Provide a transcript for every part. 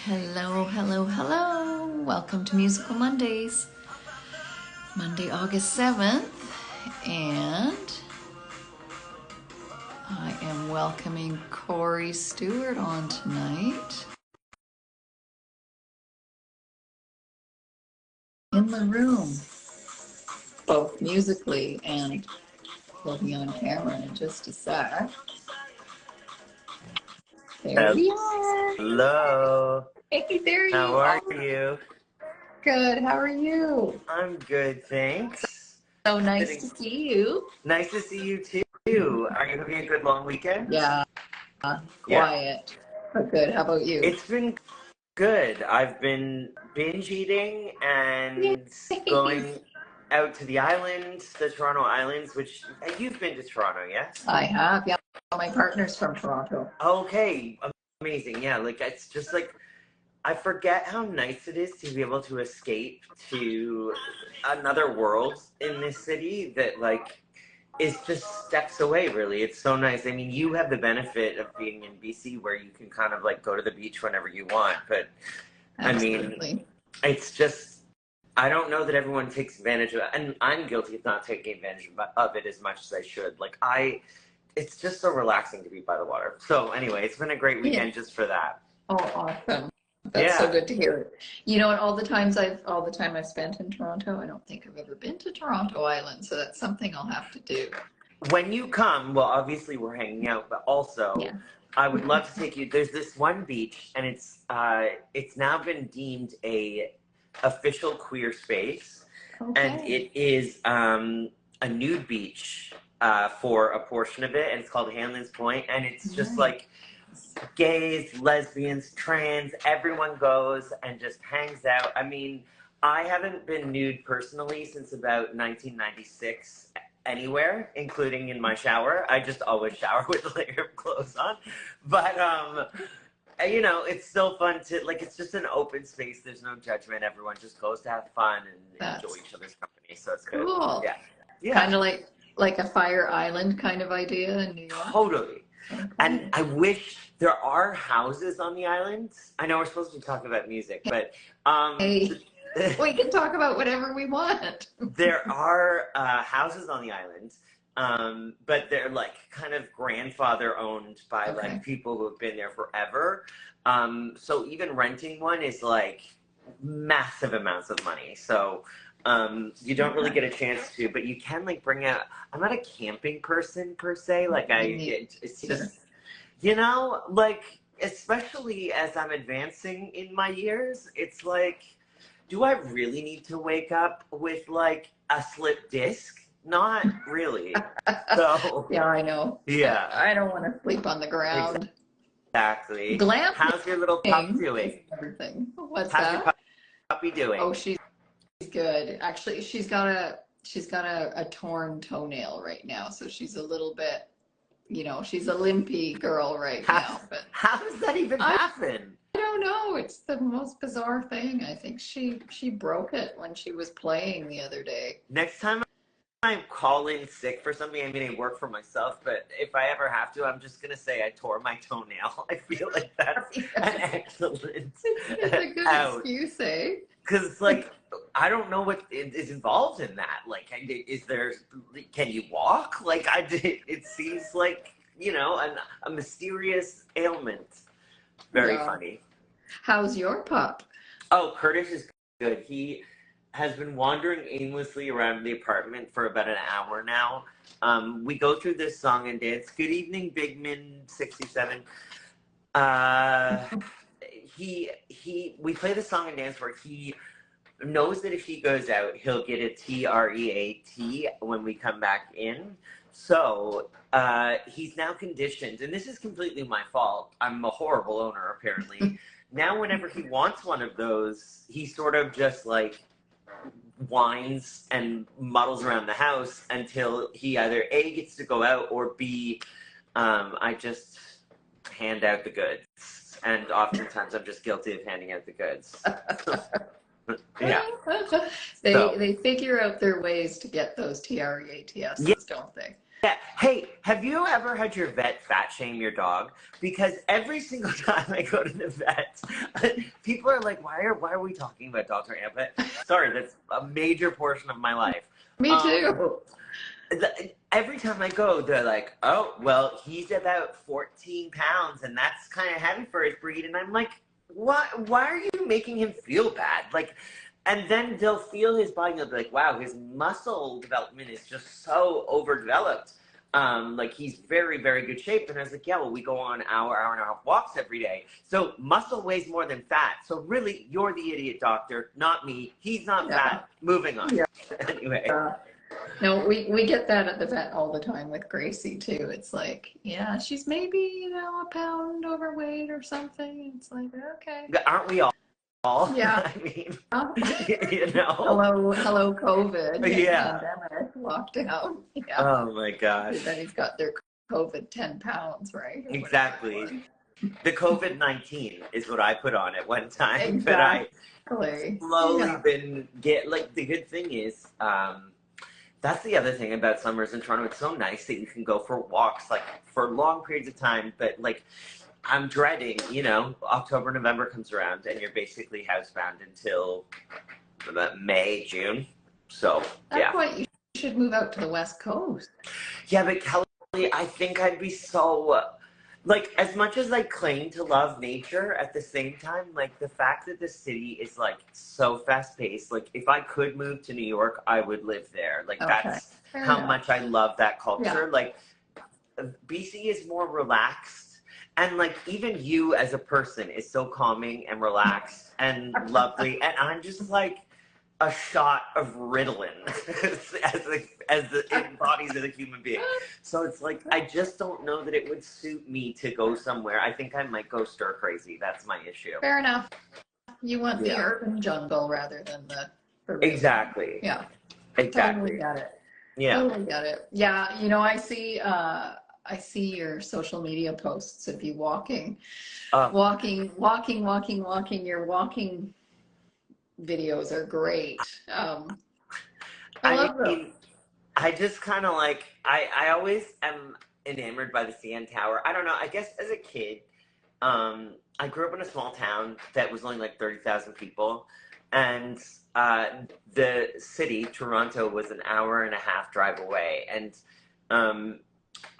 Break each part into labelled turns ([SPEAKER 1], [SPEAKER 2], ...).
[SPEAKER 1] Hello, hello, hello. Welcome to Musical Mondays. Monday, August 7th, and I am welcoming Corey Stewart on tonight. In the room, both musically and he'll be on camera in just a sec. There we are.
[SPEAKER 2] Hello.
[SPEAKER 1] Hey, there you
[SPEAKER 2] How
[SPEAKER 1] are.
[SPEAKER 2] are you?
[SPEAKER 1] Good. How are you?
[SPEAKER 2] I'm good, thanks.
[SPEAKER 1] So nice to see you.
[SPEAKER 2] Nice to see you too. Are you having a good long weekend?
[SPEAKER 1] Yeah. Quiet, but good. How about you?
[SPEAKER 2] It's been good. I've been binge eating and
[SPEAKER 1] Yay.
[SPEAKER 2] going out to the islands, the Toronto Islands, which you've been to Toronto, yes?
[SPEAKER 1] I have, yeah. My partner's from Toronto.
[SPEAKER 2] Okay, amazing. Yeah, like it's just like I forget how nice it is to be able to escape to another world in this city that like is just steps away, really. It's so nice. I mean, you have the benefit of being in BC where you can kind of like go to the beach whenever you want, but
[SPEAKER 1] Absolutely.
[SPEAKER 2] I mean, it's just I don't know that everyone takes advantage of it, and I'm guilty of not taking advantage of it as much as I should. Like it's just so relaxing to be by the water. So anyway, it's been a great weekend just for that.
[SPEAKER 1] Oh, awesome. That's so good to hear. You know, and all the time I've spent in Toronto, I don't think I've ever been to Toronto Island, so that's something I'll have to do.
[SPEAKER 2] When you come, well, obviously we're hanging out, but also I would love to take you. There's this one beach, and it's now been deemed a official queer space, and it is a nude beach for a portion of it, and it's called Hanlan's Point, and it's just like gays, lesbians, trans, everyone goes and just hangs out. I mean, I haven't been nude personally since about 1996 anywhere, including in my shower. I just always shower with a layer of clothes on. But, you know, it's still fun to, like, it's just an open space. There's no judgment. Everyone just goes to have fun and enjoy each other's company. So it's good.
[SPEAKER 1] Cool.
[SPEAKER 2] Yeah.
[SPEAKER 1] Kind of like a Fire Island kind of idea in New York.
[SPEAKER 2] Totally. Okay. And I wish there are houses on the island. I know we're supposed to talk about music, but
[SPEAKER 1] hey, we can talk about whatever we want.
[SPEAKER 2] There are houses on the island, but they're like kind of grandfather owned by like people who have been there forever. So even renting one is like massive amounts of money. So you don't really get a chance to, but you can like bring out. I'm not a camping person per se. Like it's just, you know, like especially as I'm advancing in my years, it's like, do I really need to wake up with like a slip disc? Not really. So
[SPEAKER 1] yeah, I know.
[SPEAKER 2] Yeah,
[SPEAKER 1] I don't want to sleep on the ground.
[SPEAKER 2] Exactly.
[SPEAKER 1] Glamping.
[SPEAKER 2] How's your little pup doing?
[SPEAKER 1] Everything. What's
[SPEAKER 2] How's
[SPEAKER 1] that?
[SPEAKER 2] your puppy doing?
[SPEAKER 1] Oh, she's good. Actually, she's got a torn toenail right now, so she's a little bit, you know, she's a limpy girl right now. But
[SPEAKER 2] how does that even happen?
[SPEAKER 1] I don't know. It's the most bizarre thing. I think she broke it when she was playing the other day.
[SPEAKER 2] Next time I call in sick for something, I'm going to work for myself, but if I ever have to, I'm just going to say I tore my toenail. I feel like that's an excellent
[SPEAKER 1] It's a good excuse, eh?
[SPEAKER 2] Because, like, I don't know what is involved in that. Like, can you walk? Like, it seems like, you know, a mysterious ailment. Very funny.
[SPEAKER 1] How's your pup?
[SPEAKER 2] Oh, Curtis is good. He has been wandering aimlessly around the apartment for about an hour now. We go through this song and dance. Good evening, Bigman 67. We play the song and dance where he knows that if he goes out, he'll get a TREAT when we come back in. So he's now conditioned, and this is completely my fault. I'm a horrible owner, apparently. Now, whenever he wants one of those, he sort of just like whines and muddles around the house until he either A, gets to go out, or B, I just hand out the goods. And oftentimes I'm just guilty of handing out the goods. Yeah.
[SPEAKER 1] They figure out their ways to get those TREATs, don't they?
[SPEAKER 2] Yeah. Hey, have you ever had your vet fat shame your dog? Because every single time I go to the vet, people are like, why are we talking about dogs right now? But sorry, that's a major portion of my life.
[SPEAKER 1] Me too.
[SPEAKER 2] Every time I go, they're like, oh, well, he's about 14 pounds, and that's kind of heavy for his breed. And I'm like, why are you making him feel bad? Like, and then they'll feel his body and they'll be like, wow, his muscle development is just so overdeveloped. Like he's very, very good shape. And I was like, yeah, well, we go on hour and a half walks every day. So muscle weighs more than fat. So really, you're the idiot doctor, not me. He's not fat. Moving on.
[SPEAKER 1] Yeah.
[SPEAKER 2] Anyway.
[SPEAKER 1] No, we get that at the vet all the time with Gracie too. It's like, yeah, she's maybe, a pound overweight or something. It's like, okay.
[SPEAKER 2] Aren't we all?
[SPEAKER 1] Yeah.
[SPEAKER 2] I mean,
[SPEAKER 1] Hello, COVID.
[SPEAKER 2] Yeah.
[SPEAKER 1] Pandemic, lockdown. Yeah.
[SPEAKER 2] Oh my gosh.
[SPEAKER 1] And then he's got their COVID 10 pounds, right?
[SPEAKER 2] Exactly. The COVID-19 is what I put on at one time.
[SPEAKER 1] Exactly.
[SPEAKER 2] But I slowly been the good thing is, that's the other thing about summers in Toronto. It's so nice that you can go for walks like for long periods of time, but like I'm dreading, October, November comes around and you're basically housebound until May, June. So,
[SPEAKER 1] That's why you should move out to the West Coast.
[SPEAKER 2] Yeah, but Kelly, I think I'd be so, like, as much as I claim to love nature, at the same time, like, the fact that the city is, like, so fast-paced, like, if I could move to New York, I would live there. Like, that's how much I love that culture. Yeah. Like, BC is more relaxed. And, like, even you as a person is so calming and relaxed and lovely. And I'm just, like, a shot of Ritalin as the embodies of a human being. So it's like, I just don't know that it would suit me to go somewhere. I think I might go stir crazy. That's my issue.
[SPEAKER 1] Fair enough. You want the urban jungle rather than the
[SPEAKER 2] Exactly.
[SPEAKER 1] Yeah.
[SPEAKER 2] Exactly.
[SPEAKER 1] Totally got it.
[SPEAKER 2] Yeah.
[SPEAKER 1] Totally got it. Yeah. I see your social media posts of you walking. Your walking videos are great. I love them.
[SPEAKER 2] I just kind of like, I always am enamored by the CN Tower. I don't know. I guess as a kid, I grew up in a small town that was only like 30,000 people. And the city, Toronto, was an hour and a half drive away. And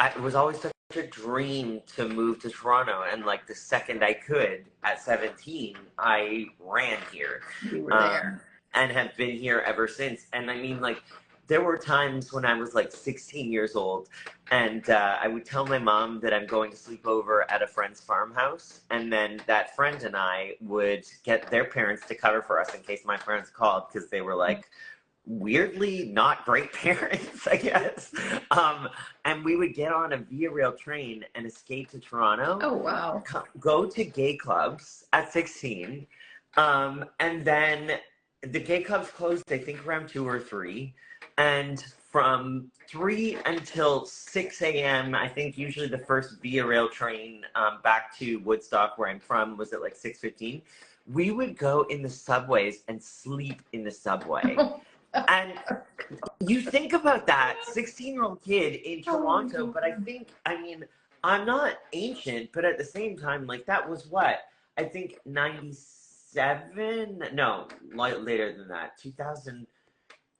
[SPEAKER 2] it was always such a dream to move to Toronto. And like the second I could, at 17, I ran here.
[SPEAKER 1] You were there.
[SPEAKER 2] And have been here ever since. And I mean, like, there were times when I was like 16 years old and I would tell my mom that I'm going to sleep over at a friend's farmhouse. And then that friend and I would get their parents to cover for us in case my parents called, because they were like weirdly not great parents, I guess. And we would get on a Via Rail train and escape to Toronto.
[SPEAKER 1] Oh, wow.
[SPEAKER 2] Go to gay clubs at 16. And then the gay clubs closed, I think, around 2 or 3. And from 3 until 6 a.m., I think usually the first Via Rail train back to Woodstock, where I'm from, was at like 6:15. We would go in the subways and sleep in the subway. And you think about that, 16-year-old kid in Toronto, but I mean, I'm not ancient, but at the same time, like, that was what? I think 97? No, later than that,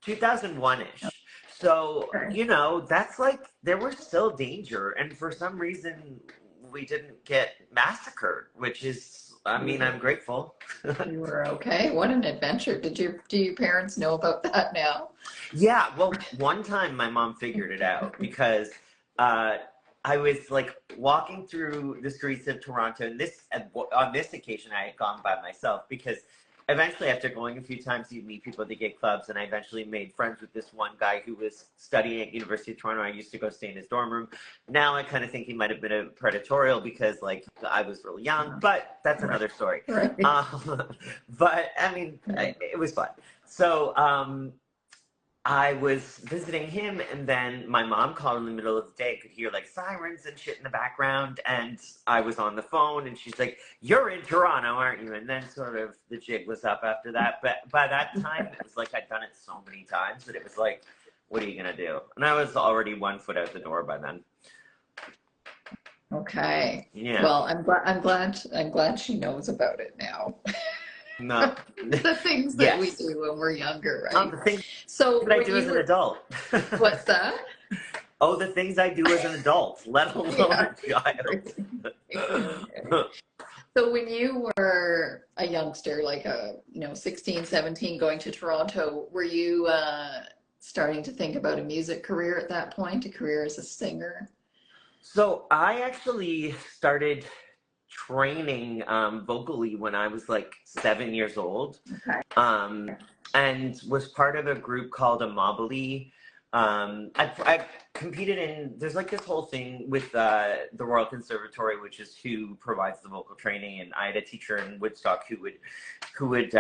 [SPEAKER 2] 2001-ish. So, that's like, there was still danger. And for some reason, we didn't get massacred, which is, I mean, I'm grateful.
[SPEAKER 1] You were okay. What an adventure. Do your parents know about that now?
[SPEAKER 2] Yeah. Well, one time my mom figured it out because I was like walking through the streets of Toronto, and on this occasion I had gone by myself because eventually, after going a few times, you meet people at the gay clubs, and I eventually made friends with this one guy who was studying at University of Toronto. I used to go stay in his dorm room. Now I kind of think he might have been a predatorial because, like, I was really young, but that's another story.
[SPEAKER 1] Right.
[SPEAKER 2] But, I mean, it was fun. So, I was visiting him, and then my mom called in the middle of the day. I could hear like sirens and shit in the background, and I was on the phone, and she's like, "You're in Toronto, aren't you?" And then sort of the jig was up after that. But by that time, it was like I'd done it so many times that it was like, what are you gonna do? And I was already 1 foot out the door by then.
[SPEAKER 1] Okay.
[SPEAKER 2] Yeah.
[SPEAKER 1] Well, I'm glad she knows about it now.
[SPEAKER 2] No.
[SPEAKER 1] The things that we do when we're younger, right?
[SPEAKER 2] The things
[SPEAKER 1] So
[SPEAKER 2] that I do as an adult.
[SPEAKER 1] What's that?
[SPEAKER 2] Oh, the things I do as an adult, let alone a child.
[SPEAKER 1] So when you were a youngster, like 16, 17, going to Toronto, were you starting to think about a music career at that point, a career as a singer?
[SPEAKER 2] So I actually started training vocally when I was like 7 years old.
[SPEAKER 1] Okay.
[SPEAKER 2] And was part of a group called Amabile. I competed in, there's like this whole thing with the Royal Conservatory, which is who provides the vocal training. And I had a teacher in Woodstock who would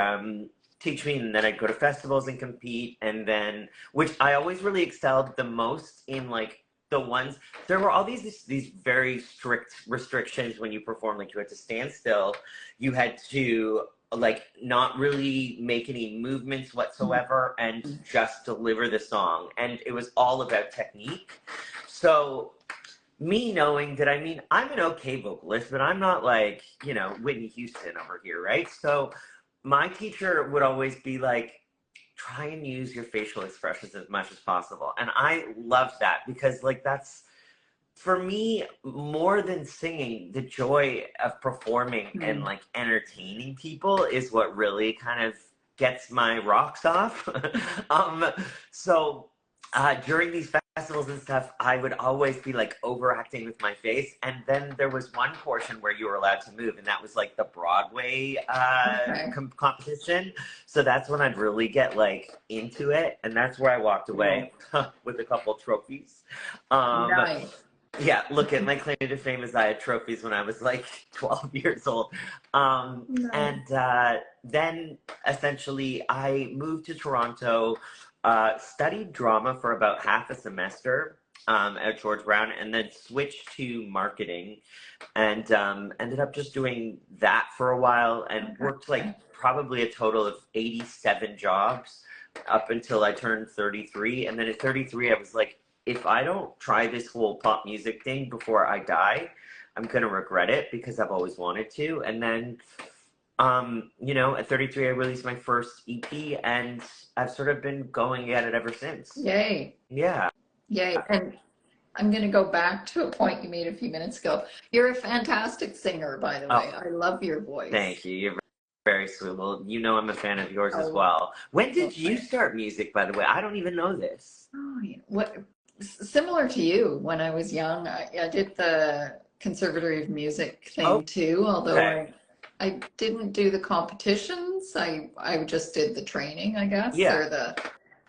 [SPEAKER 2] teach me, and then I'd go to festivals and compete. And then, which I always really excelled the most in, like, the ones, there were all these very strict restrictions when you perform. Like, you had to stand still, you had to like not really make any movements whatsoever, and just deliver the song, and it was all about technique. So me knowing that, I mean, I'm an okay vocalist, but I'm not like, Whitney Houston over here, right? So my teacher would always be like, try and use your facial expressions as much as possible. And I loved that, because like that's, for me, more than singing, the joy of performing and like entertaining people is what really kind of gets my rocks off. So during these festivals and stuff, I would always be like overacting with my face. And then there was one portion where you were allowed to move, and that was like the Broadway competition. So that's when I'd really get like into it. And that's where I walked away with a couple trophies.
[SPEAKER 1] Nice.
[SPEAKER 2] Yeah, look, at my claim to fame is I had trophies when I was like 12 years old.
[SPEAKER 1] Nice.
[SPEAKER 2] And then essentially I moved to Toronto, studied drama for about half a semester at George Brown, and then switched to marketing, and ended up just doing that for a while, and worked like probably a total of 87 jobs up until I turned 33. And then at 33, I was like, if I don't try this whole pop music thing before I die, I'm going to regret it, because I've always wanted to. And then, at 33, I released my first EP, and I've sort of been going at it ever since.
[SPEAKER 1] Yay.
[SPEAKER 2] Yeah.
[SPEAKER 1] Yay. And I'm going to go back to a point you made a few minutes ago. You're a fantastic singer, by the way. I love your voice.
[SPEAKER 2] Thank you. You're very sweet. Well, I'm a fan of yours as well. When did you start music, by the way? I don't even know this.
[SPEAKER 1] Oh, yeah. Similar to you, when I was young, I did the Conservatory of Music thing too, although I didn't do the competitions. I just did the training, I guess, or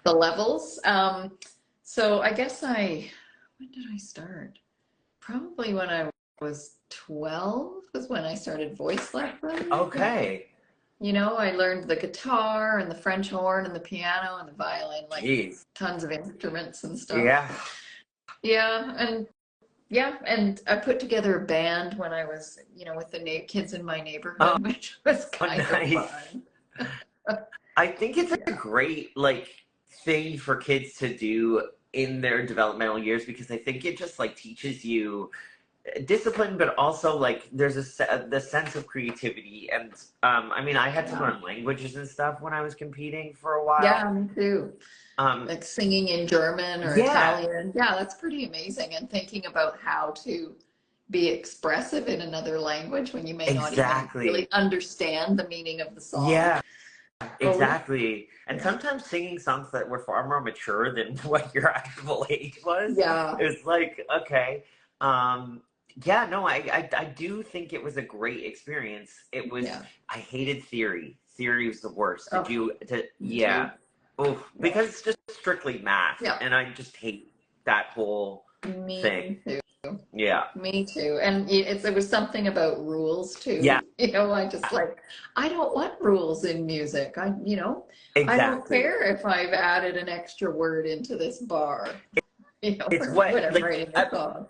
[SPEAKER 1] the levels. So I guess when did I start? Probably when I was 12 was when I started voice lessons.
[SPEAKER 2] Okay.
[SPEAKER 1] I learned the guitar and the French horn and the piano and the violin, like tons of instruments and stuff. Yeah. And I put together a band when I was, with the kids in my neighborhood, which was kind of fun.
[SPEAKER 2] I think it's a great, thing for kids to do in their developmental years, because I think it just, teaches you discipline, but also there's the sense of creativity. And I had to learn languages and stuff when I was competing for a while.
[SPEAKER 1] Yeah, me too. Like singing in German or Italian. Yeah, that's pretty amazing. And thinking about how to be expressive in another language when you may not even really understand the meaning of the song.
[SPEAKER 2] Yeah, exactly. And sometimes singing songs that were far more mature than what your actual age was.
[SPEAKER 1] Yeah.
[SPEAKER 2] It's like, okay. I do think it was a great experience. It was, I hated theory. Theory was the worst. Because it's just strictly math. Yeah. And I just hate that whole thing.
[SPEAKER 1] Too.
[SPEAKER 2] Yeah.
[SPEAKER 1] Me too. And it was something about rules too.
[SPEAKER 2] Yeah.
[SPEAKER 1] I just I don't want rules in music. I don't care if I've added an extra word into this bar.
[SPEAKER 2] It's what writing a song.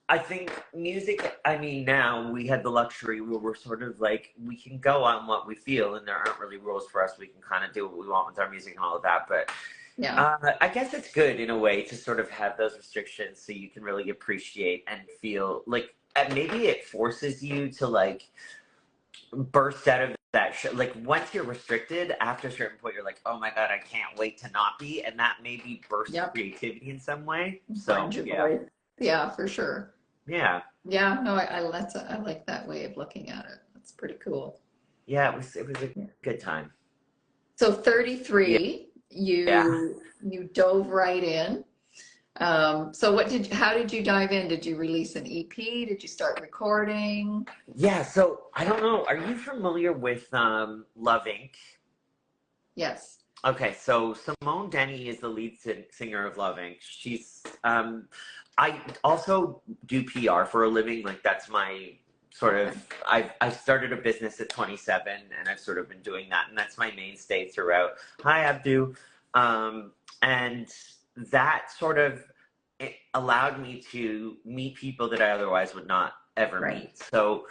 [SPEAKER 2] I think music, now we had the luxury where we're sort of we can go on what we feel, and there aren't really rules for us. We can kind of do what we want with our music and all of that. But
[SPEAKER 1] Yeah.
[SPEAKER 2] I guess it's good in a way to sort of have those restrictions so you can really appreciate and feel like, and maybe it forces you to like burst out of that like once you're restricted after a certain point you're like, oh my god, I can't wait to not be, and that maybe bursts
[SPEAKER 1] Yep.
[SPEAKER 2] creativity in some way.
[SPEAKER 1] Find
[SPEAKER 2] So
[SPEAKER 1] your
[SPEAKER 2] yeah.
[SPEAKER 1] voice. Yeah, for sure.
[SPEAKER 2] Yeah.
[SPEAKER 1] Yeah, no, I like that way of looking at it. That's pretty cool.
[SPEAKER 2] Yeah, it was a
[SPEAKER 1] Yeah.
[SPEAKER 2] good time.
[SPEAKER 1] So
[SPEAKER 2] Yeah.
[SPEAKER 1] 33,
[SPEAKER 2] Yeah.
[SPEAKER 1] you dove right in. So how did you dive in? Did you release an EP? Did you start recording?
[SPEAKER 2] Yeah, so I don't know. Are you familiar with Love Inc?
[SPEAKER 1] Yes.
[SPEAKER 2] Okay, so Simone Denny is the lead singer of Love Inc. She's I also do PR for a living. Like that's my sort of I started a business at 27 and I've sort of been doing that, and that's my mainstay throughout. Hi Abdu. And that sort of it allowed me to meet people that I otherwise would not ever meet. So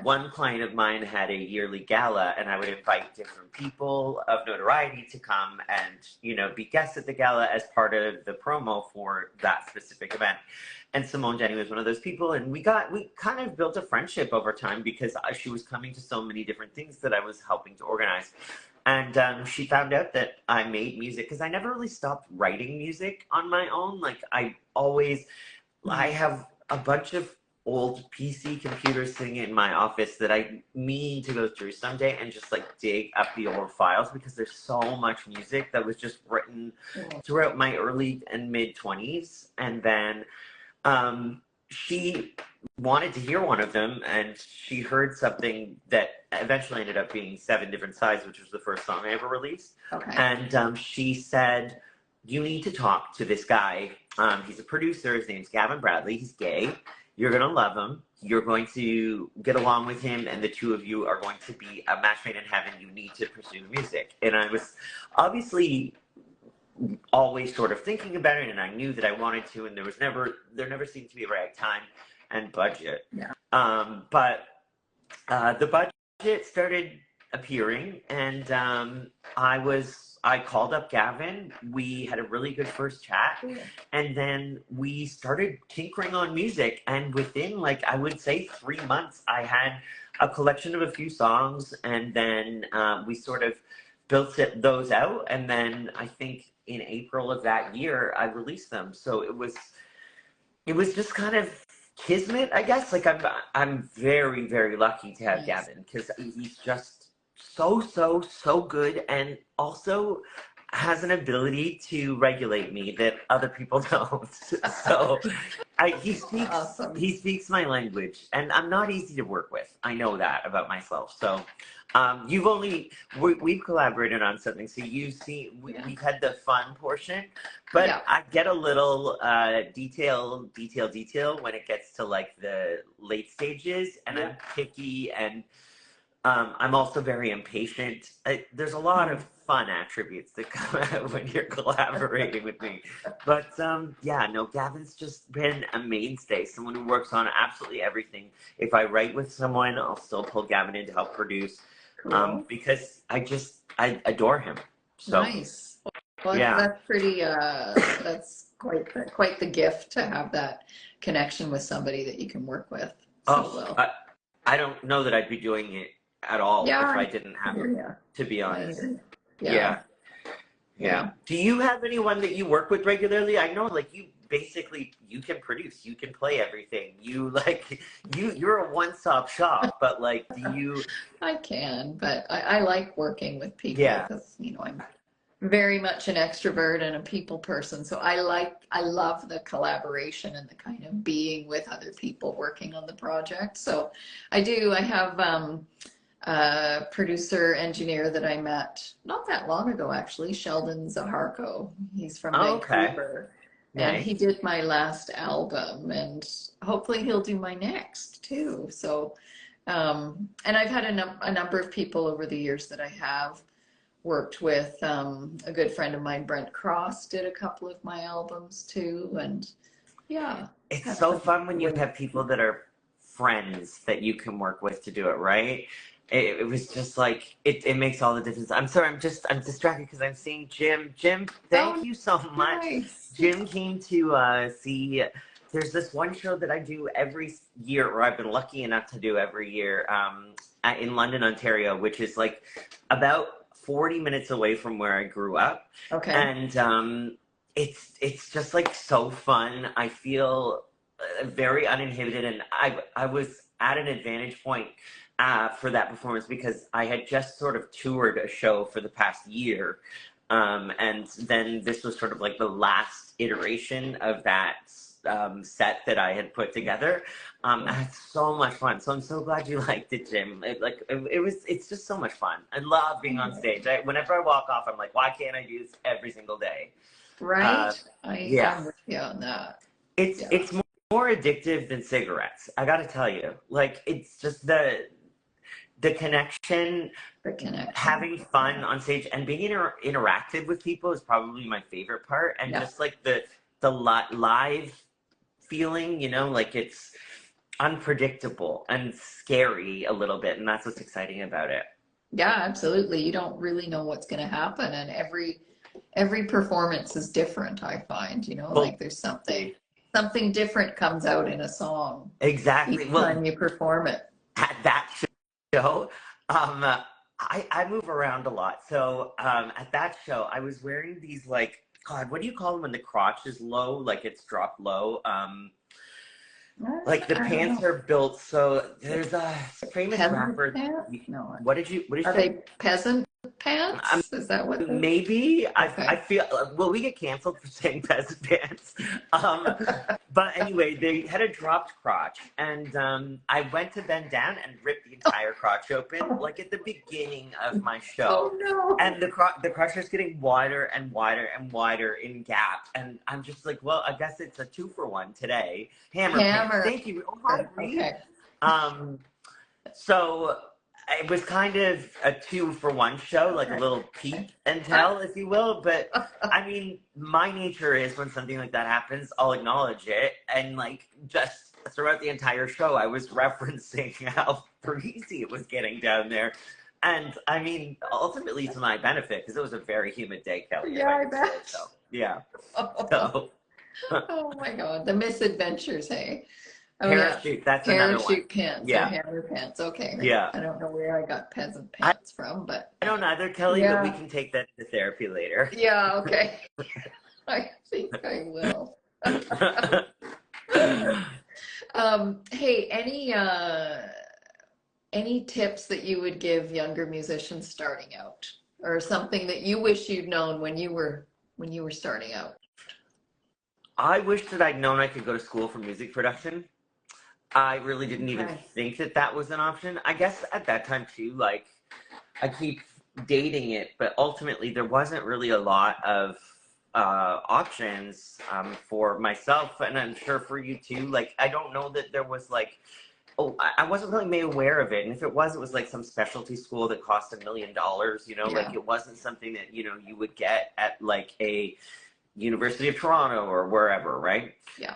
[SPEAKER 2] one client of mine had a yearly gala, and I would invite different people of notoriety to come and, you know, be guests at the gala as part of the promo for that specific event. And Simone Denny was one of those people, and we kind of built a friendship over time because she was coming to so many different things that I was helping to organize. And she found out that I made music because I never really stopped writing music on my own. Like I have a bunch of old PC computers sitting in my office that I mean to go through someday and just like dig up the old files, because there's so much music that was just written throughout my early and mid 20s. And then she wanted to hear one of them, and she heard something that eventually ended up being 7 Different Sides, which was the first song I ever released.
[SPEAKER 1] Okay.
[SPEAKER 2] And she said, you need to talk to this guy. He's a producer. His name's Gavin Bradley. He's gay. You're going to love him. You're going to get along with him, and the two of you are going to be a match made in heaven. You need to pursue music. And I was obviously always sort of thinking about it, and I knew that I wanted to, and there never seemed to be a right time and budget.
[SPEAKER 1] Yeah.
[SPEAKER 2] But the budget started appearing, and I called up Gavin. We had a really good first chat, and then we started tinkering on music. And within, like, I would say 3 months, I had a collection of a few songs, and then we sort of built those out. And then I think in April of that year, I released them. So it was just kind of kismet, I guess. Like I'm very, very lucky to have Gavin, because he's just so good, and also has an ability to regulate me that other people don't. So he speaks my language, and I'm not easy to work with. I know that about myself. So we've collaborated on something, so we've had the fun portion, but I get a little detail when it gets to like the late stages, and I'm picky, and I'm also very impatient. There's a lot of fun attributes that come out when you're collaborating with me. But Gavin's just been a mainstay, someone who works on absolutely everything. If I write with someone, I'll still pull Gavin in to help produce, because I adore him. So
[SPEAKER 1] nice. Well, that's pretty. That's quite the gift to have that connection with somebody that you can work with.
[SPEAKER 2] I don't know that I'd be doing it at all if I didn't have him, to be honest. Yeah. Do you have anyone that you work with regularly? I know, like, you can produce, you can play everything. You're a one-stop shop, but like, do you?
[SPEAKER 1] I can, but I like working with people because, I'm very much an extrovert and a people person. So I love the collaboration and the kind of being with other people working on the project. So I have a producer engineer that I met not that long ago, actually, Sheldon Zaharko. He's from Vancouver. And he did my last album, and hopefully he'll do my next too. So, and I've had a number of people over the years that I have worked with. A good friend of mine, Brent Cross, did a couple of my albums too. And
[SPEAKER 2] it's so fun when you have people that are friends that you can work with to do it, right? it was just like it makes all the difference. I'm sorry, I'm distracted because I'm seeing Jim. Jim, thank
[SPEAKER 1] Oh,
[SPEAKER 2] you so much.
[SPEAKER 1] nice.
[SPEAKER 2] Jim came to see. There's this one show that I do every year, or I've been lucky enough to do every year, in London, Ontario, which is like about 40 minutes away from where I grew up.
[SPEAKER 1] Okay.
[SPEAKER 2] And it's just like so fun. I feel very uninhibited, and I was at an advantage point for that performance because I had just sort of toured a show for the past year. And then this was sort of like the last iteration of that set that I had put together. And it's so much fun. So I'm so glad you liked it, Jim. It's just so much fun. I love being on stage. Whenever I walk off, I'm like, why can't I do this every single day?
[SPEAKER 1] Right.
[SPEAKER 2] Yeah.
[SPEAKER 1] I'm with you on that.
[SPEAKER 2] It's more addictive than cigarettes. I got to tell you, like, it's just the connection, having fun on stage, and being interactive with people is probably my favorite part. And just like the live feeling, you know, like it's unpredictable and scary a little bit, and that's what's exciting about it.
[SPEAKER 1] Yeah, absolutely. You don't really know what's going to happen, and every performance is different. I find, you know, like there's something different comes out in a song.
[SPEAKER 2] Exactly.
[SPEAKER 1] Each time you perform it.
[SPEAKER 2] At that show, I move around a lot. So at that show, I was wearing these, like, God, what do you call them when the crotch is low, like it's dropped low? Like the pants are built so there's a famous rapper.
[SPEAKER 1] No.
[SPEAKER 2] What did you
[SPEAKER 1] Are
[SPEAKER 2] say?
[SPEAKER 1] they peasant pants? Is that what?
[SPEAKER 2] Maybe.
[SPEAKER 1] Okay.
[SPEAKER 2] I feel. Will we get canceled for saying peasant pants? But anyway, they had a dropped crotch, and I went to bend down and rip the entire crotch open, like at the beginning of my show.
[SPEAKER 1] Oh no!
[SPEAKER 2] And the crotch is getting wider and wider and wider in gap, and I'm just like, well, I guess it's a 2-for-1 today. Hammer. Pants. Thank you. Oh, hi,
[SPEAKER 1] okay.
[SPEAKER 2] So it was kind of a 2-for-1 show, like a little peep and tell, if you will. But I mean, my nature is when something like that happens, I'll acknowledge it. And like just throughout the entire show, I was referencing how breezy it was getting down there. And I mean, ultimately to my benefit, because it was a very humid day, Kelly.
[SPEAKER 1] Yeah, I bet.
[SPEAKER 2] So, yeah.
[SPEAKER 1] Oh my God, the misadventures, hey. Oh,
[SPEAKER 2] parachute, that's another one.
[SPEAKER 1] Parachute pants,
[SPEAKER 2] yeah.
[SPEAKER 1] Hammer pants, okay.
[SPEAKER 2] Yeah.
[SPEAKER 1] I don't know where I got peasant pants from, but.
[SPEAKER 2] I don't either, Kelly, but we can take that to therapy later.
[SPEAKER 1] Yeah, okay. I think I will. Hey, any tips that you would give younger musicians starting out, or something that you wish you'd known when you were starting out?
[SPEAKER 2] I wish that I'd known I could go to school for music production. I really didn't even think that was an option. I guess at that time too, like, I keep dating it, but ultimately there wasn't really a lot of options for myself, and I'm sure for you too. Like, I don't know that there was like, I wasn't really made aware of it, and if it was like some specialty school that cost $1 million, you know, like it wasn't something that, you know, you would get at like a University of Toronto or wherever, right?
[SPEAKER 1] Yeah.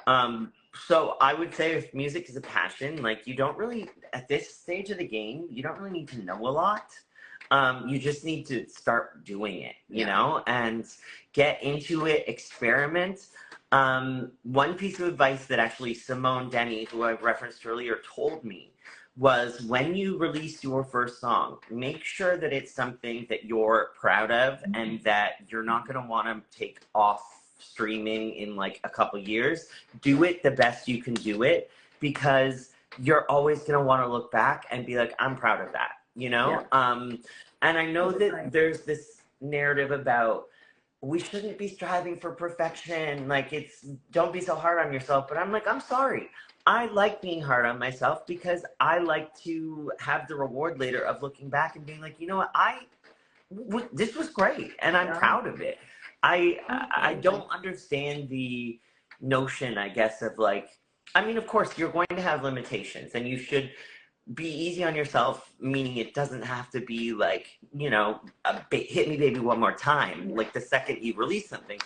[SPEAKER 2] So I would say if music is a passion, like you don't really, at this stage of the game, you don't really need to know a lot. You just need to start doing it, you know, and get into it, experiment. One piece of advice that actually Simone Denny, who I referenced earlier, told me was when you release your first song, make sure that it's something that you're proud of and that you're not going to want to take off streaming in like a couple years. Do it the best you can do it, because you're always going to want to look back and be like, I'm proud of that, you know? And I know that there's this narrative about we shouldn't be striving for perfection. Like, it's, don't be so hard on yourself. But I'm like, I'm sorry. I like being hard on myself because I like to have the reward later of looking back and being like, you know what, this was great and I'm proud of it. I don't understand the notion, I guess, of like, I mean, of course, you're going to have limitations and you should be easy on yourself, meaning it doesn't have to be like, you know, hit me baby one more time, like the second you release something.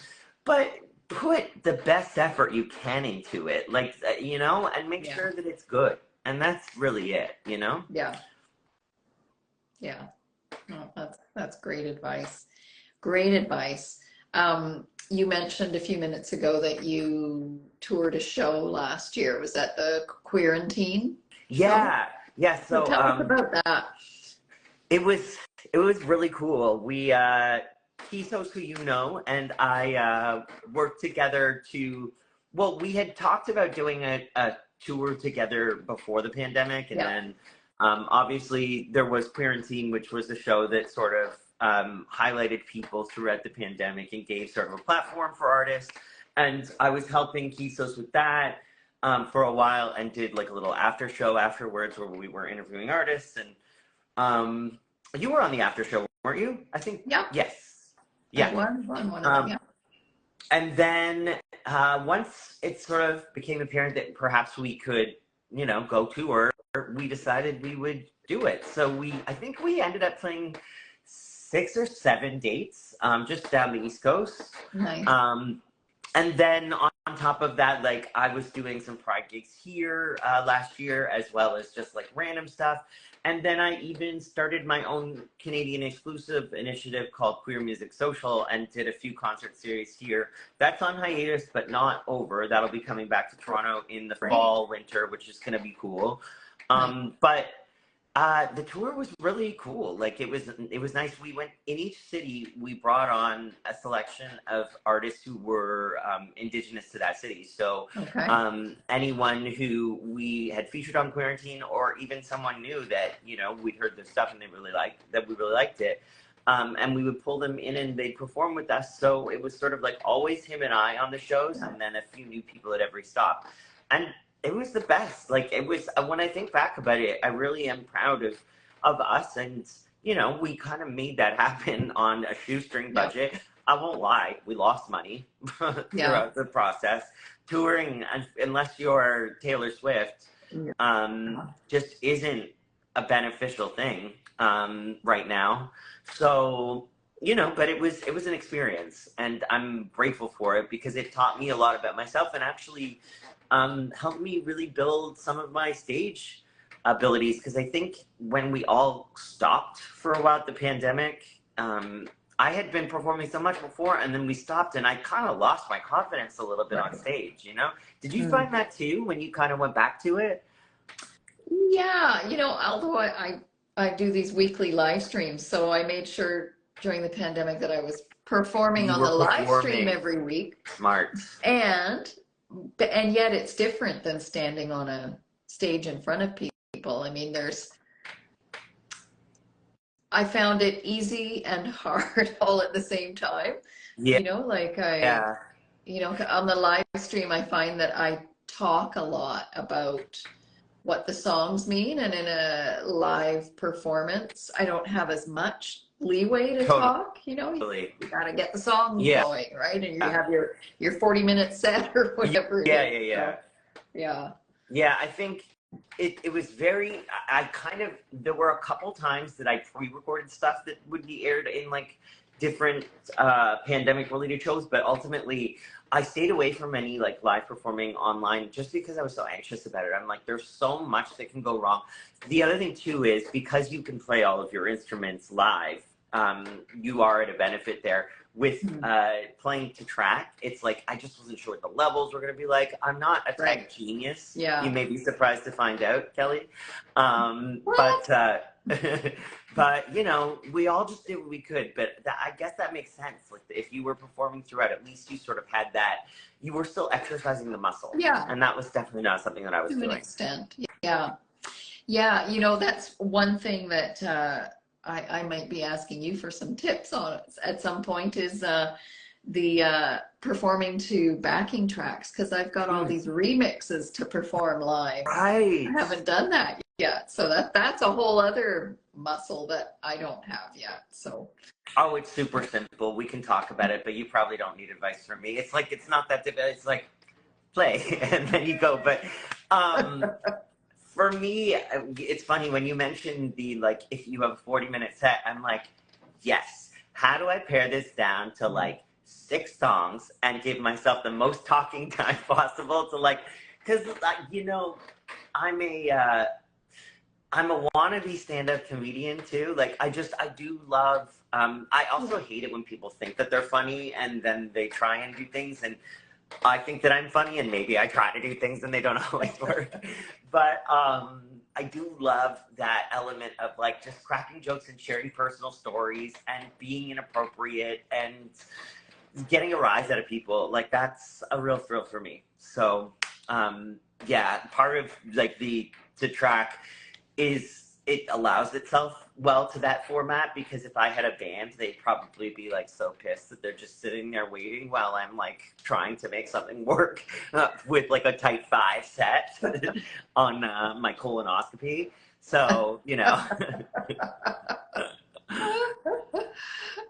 [SPEAKER 2] But put the best effort you can into it, like, you know, and make sure that it's good. And that's really it, you know?
[SPEAKER 1] Yeah. Yeah. Oh, that's great advice. Great advice. You mentioned a few minutes ago that you toured a show last year. Was that the Queer and Teen show?
[SPEAKER 2] Yeah, yeah.
[SPEAKER 1] So
[SPEAKER 2] So
[SPEAKER 1] tell us about that.
[SPEAKER 2] it was really cool. We Kisos, who you know, and I worked together to. Well, we had talked about doing a tour together before the pandemic, and
[SPEAKER 1] Yeah.
[SPEAKER 2] then obviously there was Quarantine, which was the show that sort of highlighted people throughout the pandemic and gave sort of a platform for artists. And I was helping Kisos with that for a while, and did like a little after show afterwards where we were interviewing artists. And you were on the after show, weren't you? I think.
[SPEAKER 1] Yeah.
[SPEAKER 2] Yes.
[SPEAKER 1] I
[SPEAKER 2] Yeah.
[SPEAKER 1] won one of them. Yeah.
[SPEAKER 2] And then once it sort of became apparent that perhaps we could, go tour, we decided we would do it. So I think we ended up playing 6 or 7 dates, just down the East Coast.
[SPEAKER 1] Nice.
[SPEAKER 2] And then on top of that, like I was doing some Pride gigs here last year, as well as just like random stuff. And then I even started my own Canadian exclusive initiative called Queer Music Social, and did a few concert series here. That's on hiatus, but not over. That'll be coming back to Toronto in the fall, winter, which is going to be cool. But the tour was really cool. Like it was nice. We went in each city. We brought on a selection of artists who were indigenous to that city. So anyone who we had featured on Quarantine, or even someone new that we'd heard their stuff and we really liked it. And we would pull them in and they'd perform with us. So it was sort of like always him and I on the shows, and then a few new people at every stop. And it was the best. Like it was, when I think back about it, I really am proud of us. And, we kind of made that happen on a shoestring budget. I won't lie. We lost money throughout the process. Touring, unless you're Taylor Swift, just isn't a beneficial thing right now. So, but it was an experience, and I'm grateful for it because it taught me a lot about myself, and actually helped me really build some of my stage abilities. Because I think when we all stopped for a while at the pandemic, I had been performing so much before, and then we stopped, and I kind of lost my confidence a little bit on stage. Did you find that too when you kind of went back to it?
[SPEAKER 1] Yeah, although I do these weekly live streams, so I made sure during the pandemic that I was performing on the live stream every week.
[SPEAKER 2] Smart.
[SPEAKER 1] And yet it's different than standing on a stage in front of people. I mean, I found it easy and hard all at the same time.
[SPEAKER 2] Yeah.
[SPEAKER 1] On the live stream, I find that I talk a lot about what the songs mean, and in a live performance, I don't have as much leeway to talk. You gotta get the song going, right? And you have your 40-minute set or whatever.
[SPEAKER 2] Yeah, I think it was very, there were a couple times that I pre-recorded stuff that would be aired in like different pandemic related shows, but ultimately I stayed away from any like live performing online just because I was so anxious about it. I'm like, there's so much that can go wrong. The other thing too is because you can play all of your instruments live, you are at a benefit there. With playing to track, it's like I just wasn't sure what the levels were going to be like. I'm not a tech genius.
[SPEAKER 1] Yeah.
[SPEAKER 2] You may be surprised to find out, Kelly. But we all just did what we could. But I guess that makes sense. Like if you were performing throughout, at least you sort of had that. You were still exercising the muscle.
[SPEAKER 1] Yeah.
[SPEAKER 2] And that was definitely not something that I was doing.
[SPEAKER 1] To an extent. Yeah. Yeah. That's one thing that I might be asking you for some tips on at some point is the performing to backing tracks, because I've got all these remixes to perform live.
[SPEAKER 2] Right.
[SPEAKER 1] I haven't done that yet, so that's a whole other muscle that I don't have yet. So.
[SPEAKER 2] Oh, it's super simple. We can talk about it, but you probably don't need advice from me. It's like it's not that difficult. It's like play and then you go. But for me, it's funny when you mentioned if you have a 40-minute set, I'm like, yes. How do I pare this down to like 6 songs and give myself the most talking time possible to because I'm I'm a wannabe stand-up comedian too. Like I do love. I also hate it when people think that they're funny and then they try and do things, and I think that I'm funny, and maybe I try to do things and they don't always work. But I do love that element of like just cracking jokes and sharing personal stories and being inappropriate and getting a rise out of people. Like that's a real thrill for me. So yeah, part of like the track is it allows itself well to that format, because if I had a band, they'd probably be like so pissed that they're just sitting there waiting while I'm like trying to make something work with like a tight 5 set on my colonoscopy. So, you know.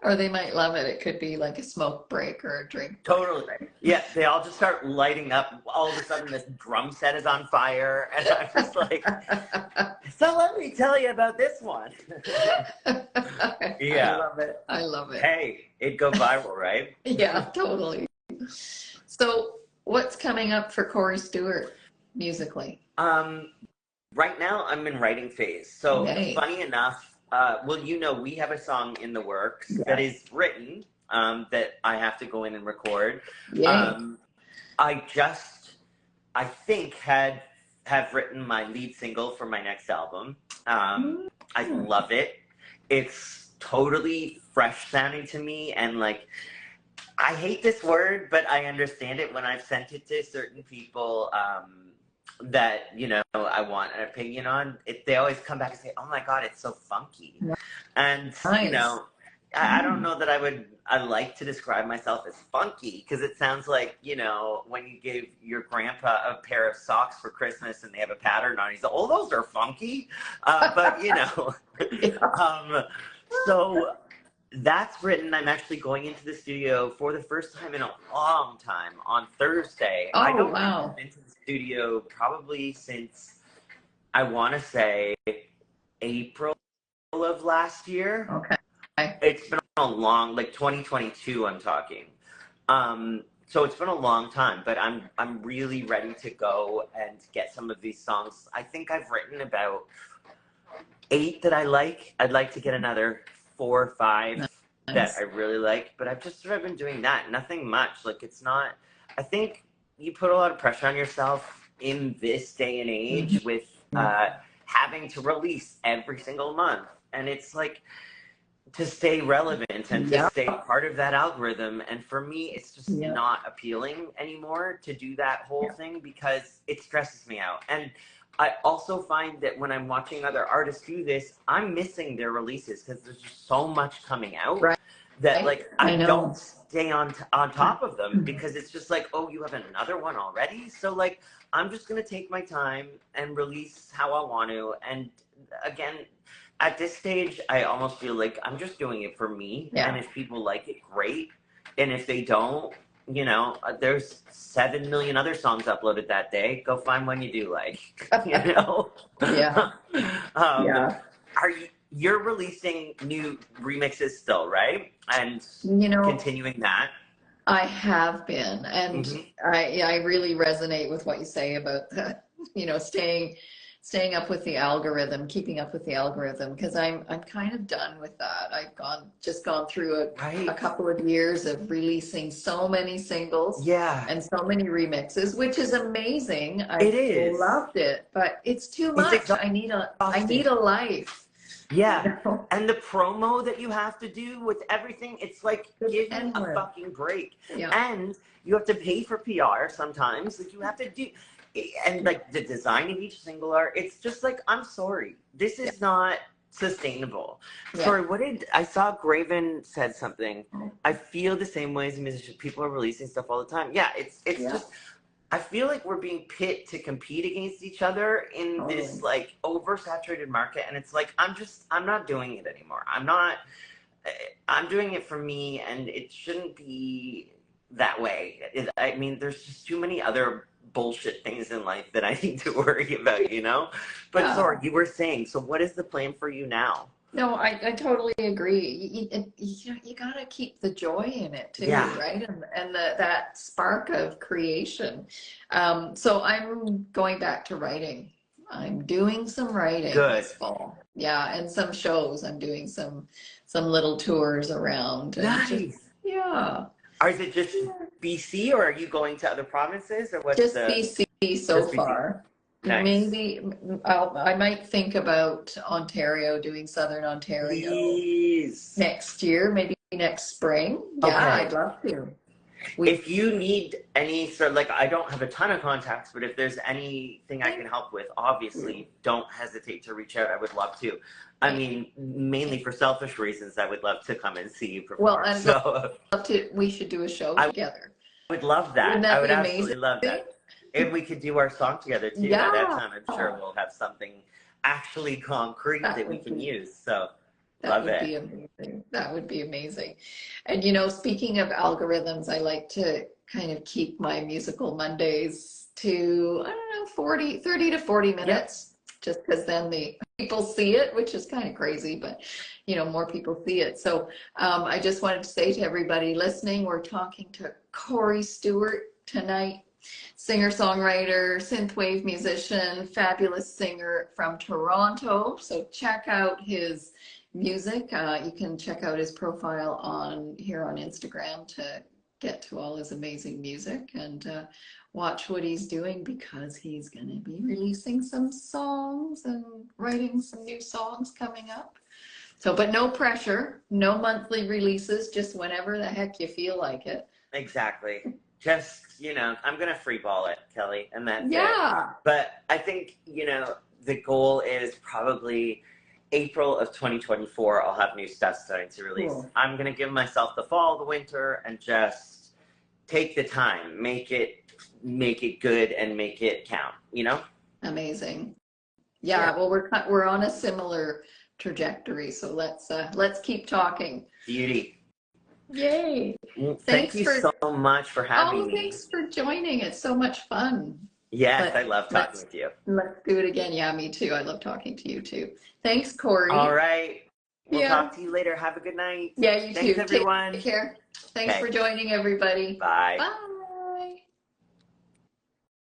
[SPEAKER 1] Or they might love it. It could be like a smoke break or a drink.
[SPEAKER 2] Totally. Yeah, they all just start lighting up. All of a sudden, this drum set is on fire, and I'm just like, so let me tell you about this one. Yeah.
[SPEAKER 1] I love it. I love it.
[SPEAKER 2] Hey, it'd go viral, right?
[SPEAKER 1] Yeah, totally. So what's coming up for Corey Stewart musically?
[SPEAKER 2] Right now, I'm in writing phase. So funny enough, well, you know, we have a song in the works that is written that I have to go in and record. I think have written my lead single for my next album. I love it. It's totally fresh sounding to me, and like, I hate this word, but I understand it when I've sent it to certain people that, you know, I want an opinion on it. They always come back and say, oh my God, it's so funky. And, you know, I don't know that I like to describe myself as funky, because it sounds like, you know, when you give your grandpa a pair of socks for Christmas and they have a pattern on, he's like, oh, those are funky. But, you know, so that's written. I'm actually going into the studio for the first time in a long time on Thursday.
[SPEAKER 1] Oh,
[SPEAKER 2] I don't
[SPEAKER 1] wow.
[SPEAKER 2] think I've been to the studio probably since, I want to say, April of last year.
[SPEAKER 1] Okay.
[SPEAKER 2] It's been a long, like 2022 I'm talking. So it's been a long time, but I'm really ready to go and get some of these songs. I think I've written about 8 that I like. I'd like to get another 4 or 5 that I really like, but I've just sort of been doing that. Nothing much. Like, it's not, I think you put a lot of pressure on yourself in this day and age with having to release every single month. And it's like, to stay relevant and to stay part of that algorithm. And for me, it's just not appealing anymore to do that whole thing, because it stresses me out. And I also find that when I'm watching other artists do this, I'm missing their releases, because there's just so much coming out that like I don't stay on top of them, because it's just like, oh, you have another one already? So like, I'm just going to take my time and release how I want to. And again, at this stage, I almost feel like I'm just doing it for me. And if people like it, great. And if they don't, you know, there's 7 million other songs uploaded that day. Go find one you do like, you know? You're releasing new remixes still, right? And, you know, continuing that.
[SPEAKER 1] I have been. And I really resonate with what you say about that, you know, staying up with the algorithm, keeping up with the algorithm, because I'm kind of done with that. I've just gone through a couple of years of releasing so many singles and so many remixes, which is amazing. I loved it, but it's too much. I need a life.
[SPEAKER 2] Yeah. You know? And the promo that you have to do with everything, it's like, give me a fucking break. And you have to pay for PR sometimes. Like, you have to do, and like the design of each single art, it's just like, I'm sorry, this is not sustainable. Sorry, I saw Graven said something. I feel the same way as a musician. People are releasing stuff all the time. It's just, I feel like we're being pit to compete against each other in this like oversaturated market. And it's like, I'm not doing it anymore. I'm doing it for me, and it shouldn't be that way. I mean, there's just too many other bullshit things in life that I need to worry about, you know? But sorry, you were saying, so what is the plan for you now?
[SPEAKER 1] No, I totally agree. You gotta keep the joy in it too, right? And that spark of creation. So I'm going back to writing. I'm doing some writing
[SPEAKER 2] Good.
[SPEAKER 1] this fall. Yeah, and some shows. I'm doing some little tours around. And
[SPEAKER 2] Nice.
[SPEAKER 1] Yeah.
[SPEAKER 2] Or is it just BC, or are you going to other provinces, or what's
[SPEAKER 1] Just
[SPEAKER 2] the?
[SPEAKER 1] BC so
[SPEAKER 2] Just BC.
[SPEAKER 1] far.
[SPEAKER 2] Nice.
[SPEAKER 1] Maybe I might think about Ontario, doing Southern Ontario
[SPEAKER 2] Please.
[SPEAKER 1] next year, maybe next spring. Yeah,
[SPEAKER 2] Okay.
[SPEAKER 1] I'd love to.
[SPEAKER 2] If you need any sort of, like, I don't have a ton of contacts, but if there's anything I can help with, obviously don't hesitate to reach out. I would love to. I mean, mainly for selfish reasons, I would love to come and see you perform.
[SPEAKER 1] Well, I'd love to. We should do a show together.
[SPEAKER 2] I would love that.
[SPEAKER 1] Wouldn't that
[SPEAKER 2] I would
[SPEAKER 1] be
[SPEAKER 2] absolutely
[SPEAKER 1] amazing?
[SPEAKER 2] love that. And we could do our song together too.
[SPEAKER 1] Yeah.
[SPEAKER 2] By that time, I'm sure we'll have something actually concrete that we can use. So.
[SPEAKER 1] That would be amazing. That would be amazing. And you know, speaking of algorithms, I like to kind of keep my musical Mondays to, I don't know, 30 to 40 minutes, just because then the people see it, which is kind of crazy, but you know, more people see it. So I just wanted to say to everybody listening, we're talking to Corey Stewart tonight, singer-songwriter, synthwave musician, fabulous singer from Toronto. So check out his music. You can check out his profile here on Instagram to get to all his amazing music, and watch what he's doing, because he's going to be releasing some songs and writing some new songs coming up. So, but no pressure, no monthly releases, just whenever the heck you feel like it.
[SPEAKER 2] Exactly. Just, you know, I'm going to free ball it, Kelly, and that's it. But I think, you know, the goal is probably April of 2024, I'll have new stuff starting to release. Cool. I'm going to give myself the fall, the winter, and just take the time, make it good and make it count, you know? Amazing. Yeah. Well, we're on a similar trajectory, so let's keep talking. Beauty. Yay. Thank you so much for having me. Thanks for joining. It's so much fun. Yes, I love talking with you. Let's do it again. Yeah, me too. I love talking to you too. Thanks, Corey. All right. We'll talk to you later. Have a good night. Yeah, you too. Thanks, everyone. Take care. Thanks for joining, everybody. Bye. Bye.